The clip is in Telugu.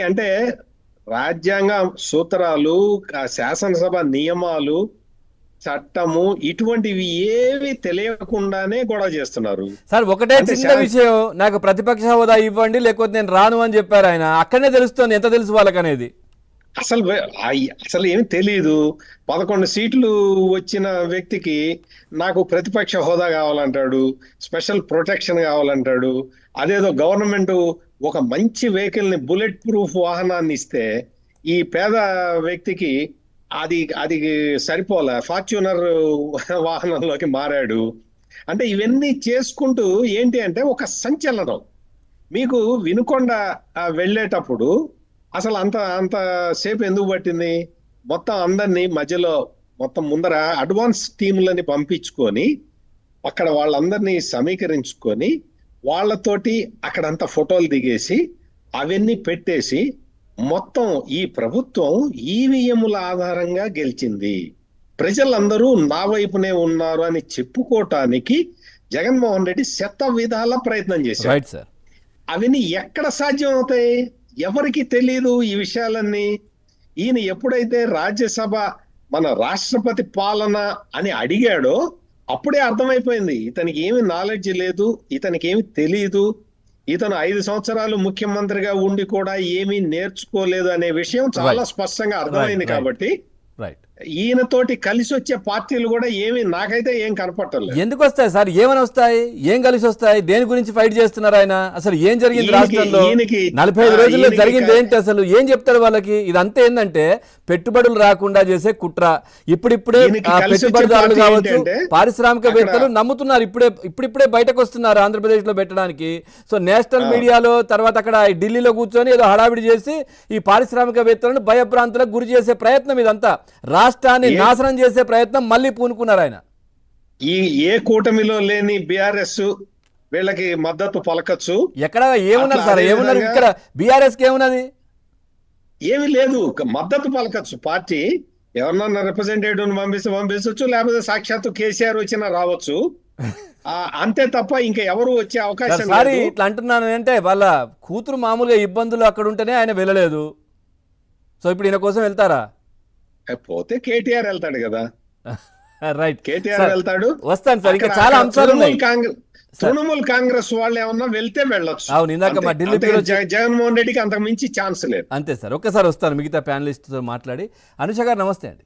అంటే రాజ్యాంగ సూత్రాలు, శాసనసభ నియమాలు, చట్టము ఇటువంటివి ఏవి తెలియకుండానే గొడవ చేస్తున్నారు. సార్ ఒకటే అంటే చిన్న విషయం, నాకు ప్రతిపక్ష హోదా ఇవ్వండి లేకపోతే నేను రాను అని చెప్పారు ఆయన. అక్కడనే తెలుస్తుంది ఎంత తెలుసు వాళ్ళకనేది. అసలు అసలు ఏమి తెలియదు. 11 సీట్లు వచ్చిన వ్యక్తికి నాకు ప్రతిపక్ష హోదా కావాలంటాడు, స్పెషల్ ప్రొటెక్షన్ కావాలంటాడు. అదేదో గవర్నమెంట్ ఒక మంచి వెహికల్ ని, బుల్లెట్ ప్రూఫ్ వాహనాన్ని ఇస్తే ఈ పేద వ్యక్తికి అది అది సరిపోలే, ఫార్చ్యూనర్ వాహనంలోకి మారాడు. అంటే ఇవన్నీ చేసుకుంటూ ఏంటి అంటే ఒక సంచలనం. మీకు వినుకొండ వెళ్ళేటప్పుడు అసలు అంత అంత సేపు ఎందుకు పట్టింది? మొత్తం అందరినీ మధ్యలో మొత్తం ముందర అడ్వాన్స్ టీంలని పంపించుకొని అక్కడ వాళ్ళందరినీ సమీకరించుకొని వాళ్ళతోటి అక్కడంతా ఫోటోలు దిగేసి అవన్నీ పెట్టేసి మొత్తం ఈ ప్రభుత్వం ఈవీఎంల ఆధారంగా గెలిచింది, ప్రజలందరూ నా వైపునే ఉన్నారు అని చెప్పుకోవటానికి జగన్మోహన్ రెడ్డి శత విధాల ప్రయత్నం చేశారు. అవన్నీ ఎక్కడ సాధ్యం అవుతాయి? ఎవరికి తెలియదు ఈ విషయాలన్నీ. ఈయన ఎప్పుడైతే రాజ్యసభ మన రాష్ట్రపతి పాలన అని అడిగాడో అప్పుడే అర్థమైపోయింది ఇతనికి ఏమి నాలెడ్జ్ లేదు, ఇతనికి ఏమి తెలియదు, ఇతను 5 సంవత్సరాలు ముఖ్యమంత్రిగా ఉండి కూడా ఏమీ నేర్చుకోలేదు అనే విషయం చాలా స్పష్టంగా అర్థమైంది. కాబట్టి ఈయనతోటి కలిసి వచ్చే పార్టీలు కూడా ఏమి నాకైతే ఏం కనపట్టలేదు. ఎందుకు వస్తాయి సార్? ఏమని వస్తాయి? ఏం కలిసి వస్తాయి? దేని గురించి ఫైట్ చేస్తున్నారు ఆయన? అసలు ఏం జరిగింది రాష్ట్రంలో? 45 రోజుల్లో జరిగింది ఏంటి? అసలు ఏం చెప్తారు వాళ్ళకి? ఇదంతా ఏంటంటే పెట్టుబడులు రాకుండా చేసే కుట్ర. ఇప్పుడిప్పుడే పెట్టుబడిదారులు కావచ్చు, పారిశ్రామికవేత్తలు నమ్ముతున్నారు, ఇప్పుడిప్పుడే బయటకు వస్తున్నారు ఆంధ్రప్రదేశ్ లో పెట్టడానికి. సో నేషనల్ మీడియాలో, తర్వాత అక్కడ ఢిల్లీలో కూర్చొని ఏదో హడావిడి చేసి ఈ పారిశ్రామికవేత్తలను భయభ్రాంతులకు గురి చేసే ప్రయత్నం ఇదంతా. రాష్ట్రాన్ని నాశనం చేసే ప్రయత్నం మళ్ళీ పూనుకున్నారు ఆయన. ఏ కూటమిలో లేని బీఆర్ఎస్ వీళ్ళకి మద్దతు పలకచ్చు. ఎక్కడ ఏమున్నారు సార్? ఏమున్నారు ఇక్కడ? బీఆర్ఎస్ కి ఏమున్నది? ఏమి లేదు, మద్దతు పలకచ్చు. పార్టీ ఎవరన్నా రిప్రజెంటేటివ్ పంపించవచ్చు, లేకపోతే సాక్షాత్తు కేసీఆర్ వచ్చినా రావచ్చు. అంతే తప్ప ఇంకా ఎవరు వచ్చే అవకాశం లేదు. ఇట్లా అంటున్నాను అంటే వాళ్ళ కూతురు మామూలుగా ఇబ్బందులు అక్కడ ఉంటేనే ఆయన వెళ్ళలేదు. సో ఇప్పుడు ఈయన కోసం వెళ్తారా? పోతే కేటీఆర్ వెళ్తాడు కదా. రైట్, కేటీఆర్ వెళ్తాడు, వస్తాను సార్. ఇంకా చాలా అంశాలు ఉన్నాయి. తృణమూల్ కాంగ్రెస్ వాళ్ళు ఏమన్నా వెళ్తే వెళ్ళొచ్చు. అవును, ఇందాక మా ఢిల్లీ జగన్మోహన్ రెడ్డికి అంతకు మించి ఛాన్స్ లేదు. అంతే సార్. ఒక్కసారి వస్తాను మిగతా ప్యానలిస్ట్ తో మాట్లాడి. అనుష గారు నమస్తే అండి.